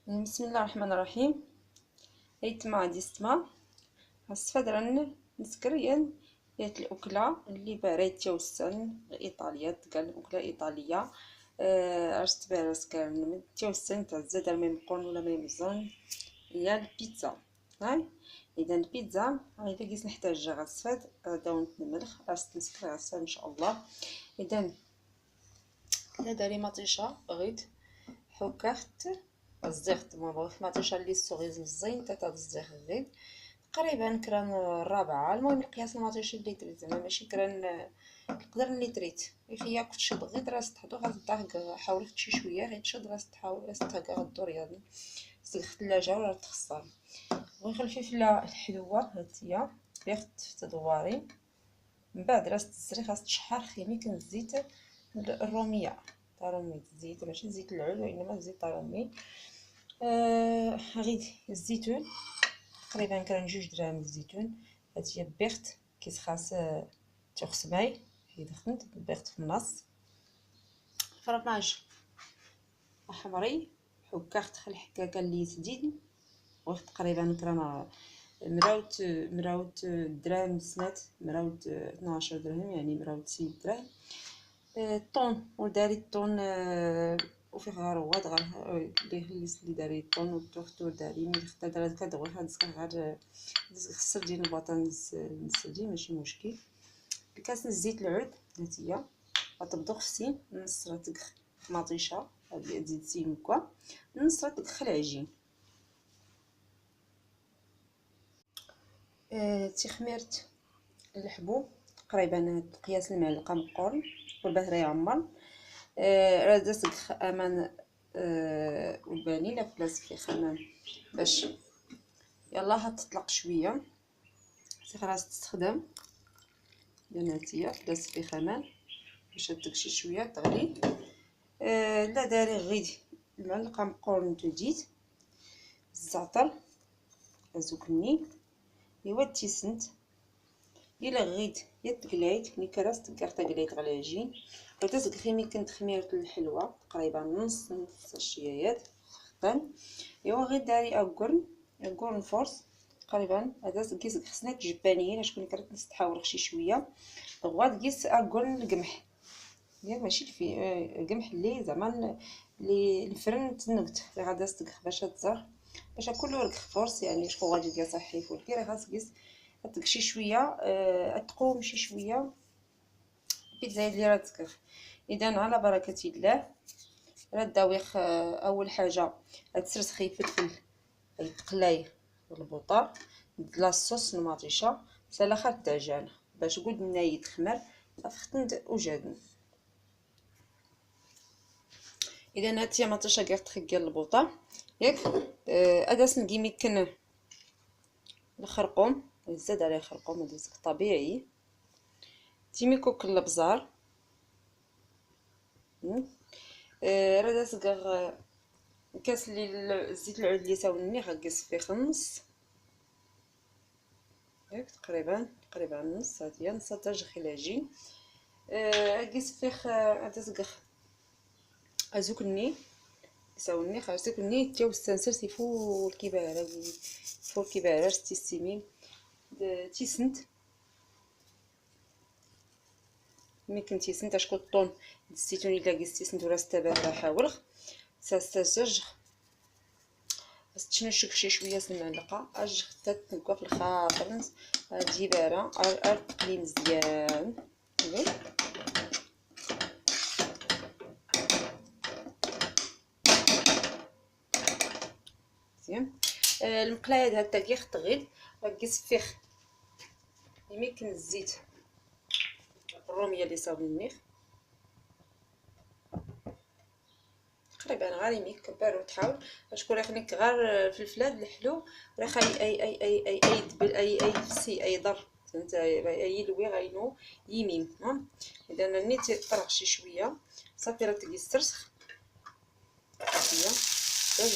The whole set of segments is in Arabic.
بسم الله الرحمن الرحيم. ايتما غادي ستما هستفاد رن نسكريان يات الاكله اللي باريت توسن ايطاليا تقال الاكله ايطاليه. عرفت بارس كان توسن تاع الزدر ما يمقون ولا ما يمزون هي البيتزا. هاي اذا البيتزا هاي كيس نحتاج غسفاد داون الملح عرفت نسكر غسفاد ان شاء الله. اذا لا داري مطيشه غيد حكرت الزغت مطيشه اللي الصغيز الزين تاع الزغ غيد تقريبا كران الرابعه. المهم القياس المطيشه اللي تريد زعما ماشي كران القدر اللي تريد فيا كنت شد غير راس تحطو غتطهق حاولت شي شويه غير تشد راس تحاول راس تحطها غدور يعني في الثلاجه ولا تخسر. بغيت الفلفله الحلوه هاتيا بيخت في تدواري من بعد راس تزري خاص تشحر خيمي كن الزيت الروميه تاع رومي الزيت ماشي زيت العود وانما زيت تاع رومي. غيد الزيتون تقريبا كان 2 دراهم الزيتون. هاتي بيخت كيس خاص تغس ماي هي دخلت بيخت في النص فرماج احمري حكاخت خل حكاكه اللي سديد وقت تقريبا كان مراوت دراهم سنات مراوت 12 درهم يعني مراوت 6 دراهم. الطون وداري الطون وفي غير هو غير اللي داري الطون والدكتور داري ملي خدا دار هكا دغيا غنسكر غير خسر ديال البطاطا نسلي ماشي مشكل. الكاس الزيت العود هاتيا غتبدو خفتين نص راه تدخ مطيشه هادي تزيد سيمكوا نص راه تدخل العجين. تخميرت الحبوب تقريبا قياس المعلقه مقورن والبهري يعمر. راه درت امان والفانيلا بلاصه الخمام باش يلا هتطلق شويه سي خلاص تستخدم بناتيه بلاصه الخمام باش تكشي شويه تغلي. لا داري غير المعلقه مقورن تزيد الزعتر ازوكني ايوا تيسنت الا غيت يا تقلايت ملي كراس تقار تقلايت على العجين وتسقخي ملي كنت خميرة الحلوه تقريبا نص الشيايات خطان. ايوا غير داري اكورن فورس تقريبا هذا كيس خصنات جبانيين شكون كرات نستحاول شي شويه غوات كيس اكورن القمح ياك ماشي في القمح اللي زعما اللي الفرن تنقت اللي غادا تسقخ باش تزر باش كله ركخ فورس يعني شكون غادي يلقى صحي فولكي راه خاص كيس تكشي شويه تقوم شي شويه البيتزا اللي راه تسكخ. اذا على بركه الله راه الدويخ اول حاجه تسرسخي فلفل يتقلاي البوطه لاصوص المطيشه سلخه الدجاج باش قد يتخمر صافي ختند وجادن. اذا هاتي مطيشه كاع تخيل البوطه ياك اداس نقي يمكن الخرقوم زاد عليه خرقوم هذا طبيعي تيمي كوك الابزار راه دازكغ كاس اللي الزيت العود اللي ساوني غنقص فيه خمس ياك تقريبا نص هادي نص حتى جخي العجين. قيس فيه دازكغ ازوكني يساوني خاصكني تيو السنسر فول كيبارا فول كيبارا تيسيمي تيسنت ملي كنتي سنت شكون الطون الزيتون الا قيستي سنت ولا استبان حاول ساستجج تشنشك شي شويه المعلقه اج حتى تنقوا في الخاطر هادي بارا تقلي مزيان مزيان. المقلايه هاد التاكيخ تغيد غنقص فيه يمكن الزيت الروميه اللي صاوبني النيخ تقريبا غير يكبر وتحاول باش كون خليك غير الفلفلاد الحلو راه خلي اي دبل اي فسي اي ضر فهمت اي لوي غاينو يمين اذا نيت طرق شي شويه صافي راه تقي السرسخ هي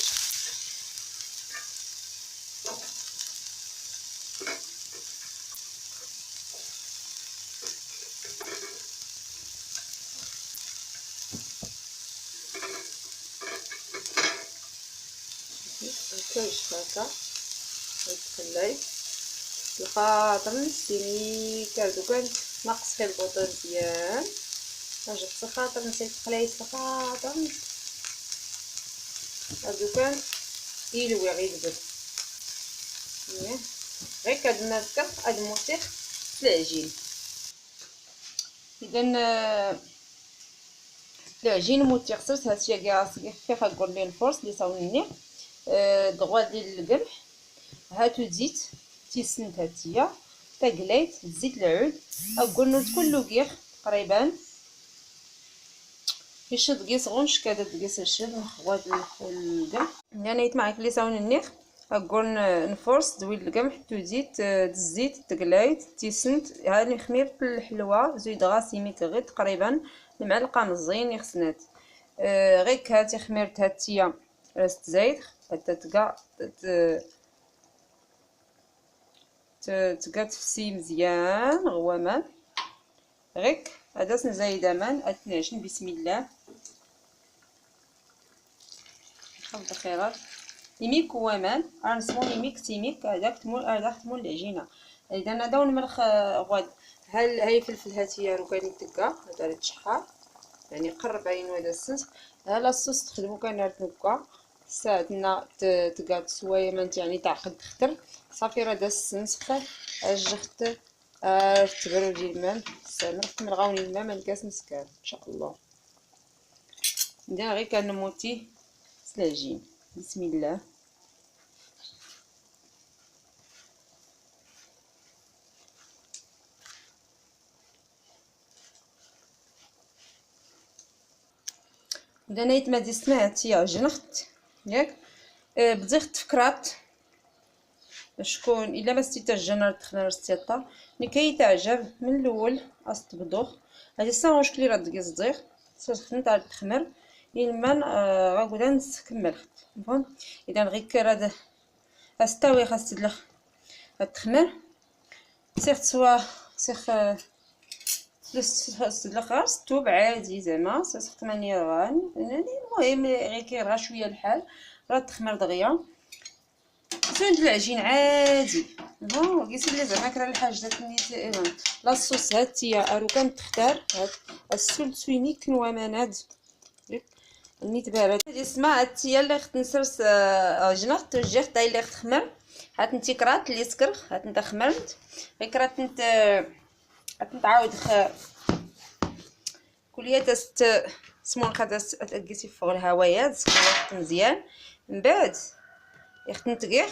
مكانش هكا غتخليه الخاطر نسيني كردو كان ناقص فيه البوطه مزيان رجعت الخاطر نسيت قليت الخاطر هادو كان يلوي غير يدبر غير كدنا هكا هاد الموسيخ في العجين. اذا العجين موتي خسرت هادشي كاع فيه غنقول ليه الفرص اللي صاوني دغوا ديال القمح هاتو زيت تيسنت هاتيا تقليت زيت العود اقول كله كيخ تقريبا يشد كيس غونش كذا كيس الشد نخوات القمح يعني يطمعك اللي صاون النيخ اقول نفرص دويل القمح تزيد الزيت تقليت تيسنت هاني خميرة الحلوه زيد غاسيميك غير تقريبا المعلقه مزيان يخسنات غير هاتي خميرت هاتيا راست زايد حتى تقع تقع تفسي مزيان غوامان غير هذا نزايده مان اتناشن بسم الله خلط خيرات يميك وامان غنسمو يميك تيميك هذاك تمول العجينه اذا هذا ونمرخ غاد هاي فلفل هاتيه روكاني تكا هذا تشحار يعني قرب عين هذا السنس ها الصوص تخدمو كان نكا ساعتنا تقعد سوايا ما يعني تعقد تختر صافي راه داز السنسخ اجخت تبرو ديال الماء سامح من غاوني الماء ما نكاس مسكان ان شاء الله ندير غير كنموتي العجين بسم الله. اذا نيت ما دي سمعت يا جنخت ياك بديت فكرات شكون الا ما ستيت الجنر تخنا رستيطا لكي تعجب من الاول اصط بدوخ هذه سا واش كلي راه دقيز صديق سخنت على التخمر يلمان غاكودا نكمل فهم اذا غير هذا استوي خاص تدلخ التخمر سيخ سوا سيخ تدلخ غير ستوب عادي زعما سيخ 8 غان يعني المهم غير كيرغى شويه الحال راه التخمر دغيا سند العجين عادي ها قيسي لي زعما كرا الحاجه نيت ايضا لا الصوص هاتيا ارو كان تختار هاد السول سويني كنوا مناد نيت بارد اسمع هاتيا اللي خت نسرس جنخ توجه داي اللي خمر هات انت كرات اللي سكر هات انت خمرت غير كرات انت تعاود كليه تست سمون خداس تقيسي فوق الهوايات سكرت مزيان من بعد يختنتقيه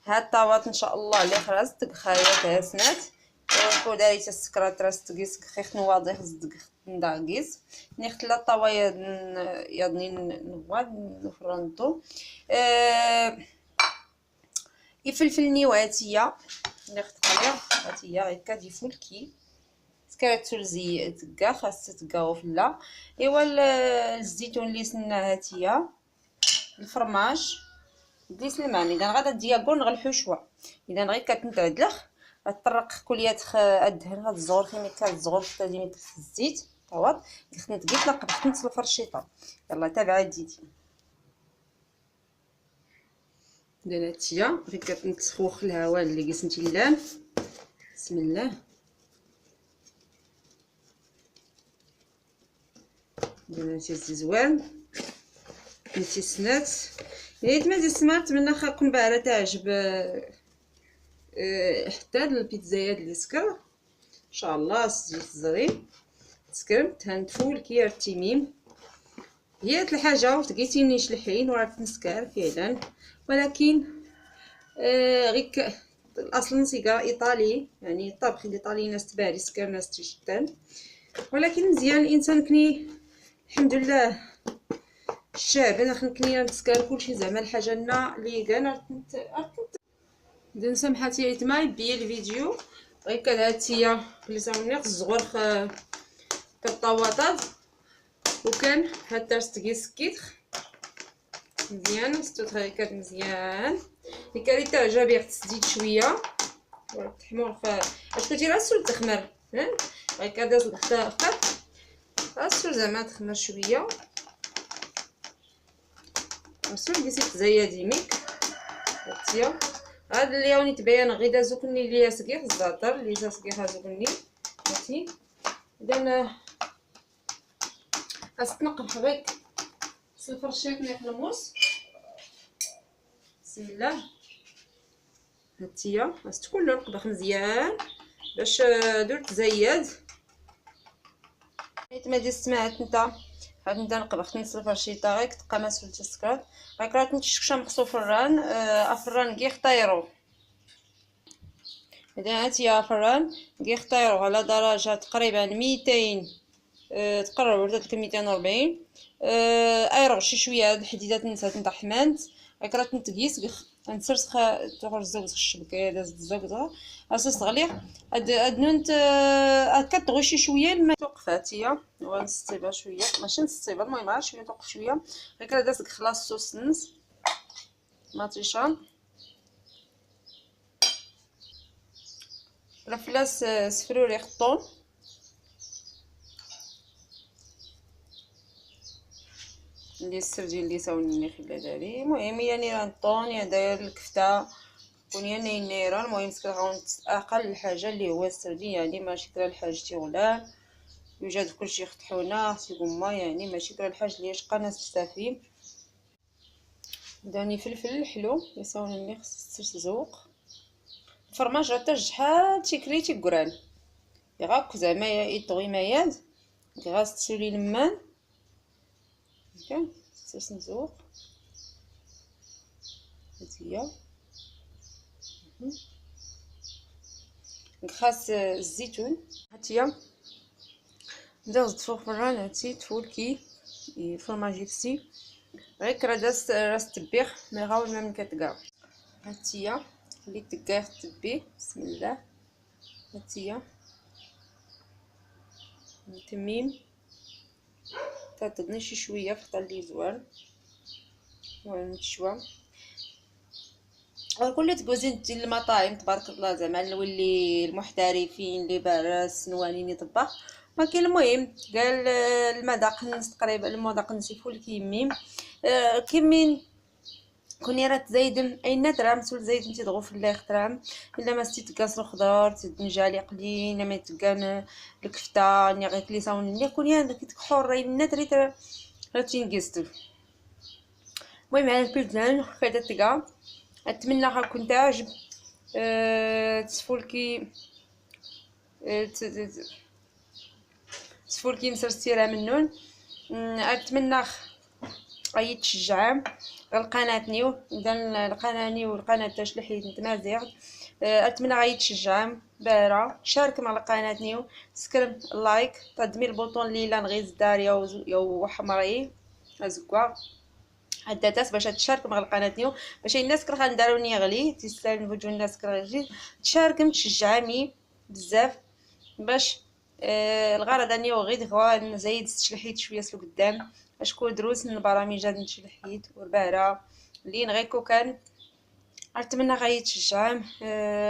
هاد الطاوات ان شاء الله اللي خرجت خايات هاسنات ونكون داريت السكرات راست قيس خيخ نواضح زدق نداقيس نيخت لا طاويا يضني نواد نفرنطو يفلفل نيواتيا نيخت قليل هاتيا غير كادي فولكي سكرات تلزي تكا خاص تكاو فلا ايوا الزيتون اللي سنا هاتيا الفرماج ديس الماء اذا غادا دياكون نغلحو شويه اذا غير كتنتعدلخ غتطرق كليات الدهن هاد الزغور كيما الزغور تازيمي في الزيت طوات خصني تقيت لقب خصني الفرشيطه يلا تابعه ديدي دلاتيا غير كتنسخوخ الهواء اللي قسنتي اللام بسم الله دلاتي زوان نتي سنات نيت ما سمعت من خاكم بقى تعجب حتى البيتزايات اللي سكر ان شاء الله زيت زغير سكرت هنتفول كي التميم هي الحاجه وتقيتيني شلحين وراه نسكر فعلا ولكن غير الاصل نسيقا ايطالي يعني الطبخ الايطالي ناس تباري سكر ناس تشتان ولكن مزيان الانسان كني الحمد لله الشعب انا خنكني نسكر كلشي زعما الحاجه لنا اللي كاع اذا سمحتي يتماي بيا الفيديو غير كذا هاتيا اللي صاوني الزغور كالطواطات وكان هاد ترستكي سكيت مزيان ستوت غير مزيان اللي كاري تعجب ياخد تزيد شويه تحمر اش كنتي راه السول تخمر غير كذا الخطا السول زعما تخمر شويه السول ديسي زيادي ميك هادشي هاد اللي راني تبين غير دازوكني ليا سقيح الزعتر اللي سقيح هازوكني فهمتي. اذا غتنقب غير الفرشيط نيت الموس. بسم الله. هادشي خاص كله نقبح مزيان باش درت زياد حيت ما دير سمعت نتا غادي نبدا نقبح نص الفرشيطه غير تبقى ما سولت السكر غير راه تنتشكشه مقصو فران افران كي اختيرو. اذا هاتي فران كي اختيرو على درجه تقريبا 200 تقرب ولات 240 ايرغ شي شويه هاد الحديدات نتا حمانت غير راه تنتقيس غنسرسخ تخرج الزوز الشبكه دازت الزوزه اساس تغلي هاد نونت كتغوي شي شويه الماء توقفات هي ونسطيبها شويه ماشي نسطيبها المهم غير شويه توقف شويه غير دازت خلاص صوص النص مطيشه رفلاس سفروري خطون اللي السردين اللي ساوني خلا داري. المهم يعني راه الطون يا داير الكفته كون يا نيره. المهم سكرغون اقل حاجه اللي هو السردين يعني ماشي كرا الحاجتي غلال يوجد كلشي خطحونه سيغما يعني ماشي كرا الحاج اللي يشقى ناس تستافي. داني فلفل حلو يساوني اللي خص تزوق الفرماج راه شحال تيكريتي كران يغاك زعما يطوي مياد غاس تسولي لمان هكا خصني نزوق هادي خاص الزيتون هاتيا ندوز فوق فران هاتي تفولكي الفرماج يفسي غير كرا داز راس تبيخ ما غاول ما من كتكا هاتيا اللي تكا تبيه. بسم الله. هاتيا نتميم تعطدني شي شويه في اللي زوال ونشوى كل تجوزين نتي المطاعم تبارك الله زعما نولي المحترفين اللي باراس نوانين يطبخ ما كاين. المهم قال المذاق نص تقريبا المذاق نسيفو الكيميم كيمين كوني راه تزايدم اين درهم سول زايد انت تغو في الله درهم الا ما ستي تكاس الخضار تنجالي قليل ما تكان الكفته ني غير كلي صاون ني كوني عندك حر راه تريت راه تنقستو. المهم على البلدان كذا تلقى اتمنى راكم تعجب تسفولكي تسفولكي مسرسيره منون. اتمنى غادي تشجعوا القناه نيو اذا القناه نيو القناه تاع شلحيت نتمازيغ اتمنى غادي تشجعوا بارا شارك مع القناه نيو سكرب لايك تدمي البوطون اللي لا نغيز داريا يو حمري ازكوا حتى باش تشارك مع القناه نيو باش الناس كرا نداروني غلي تستاهل نوجو الناس كرا غلي تشارك تشجعني بزاف باش الغرض اني غير دغوا نزيد تشلحيت شويه سلو قدام اشكو دروس من البرامج هاد نشلحيت والبارة اللي نغيكو كان اتمنى غادي تشجعهم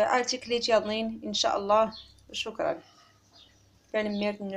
عالتي كليتي اظنين ان شاء الله. شكرا كان ميرت من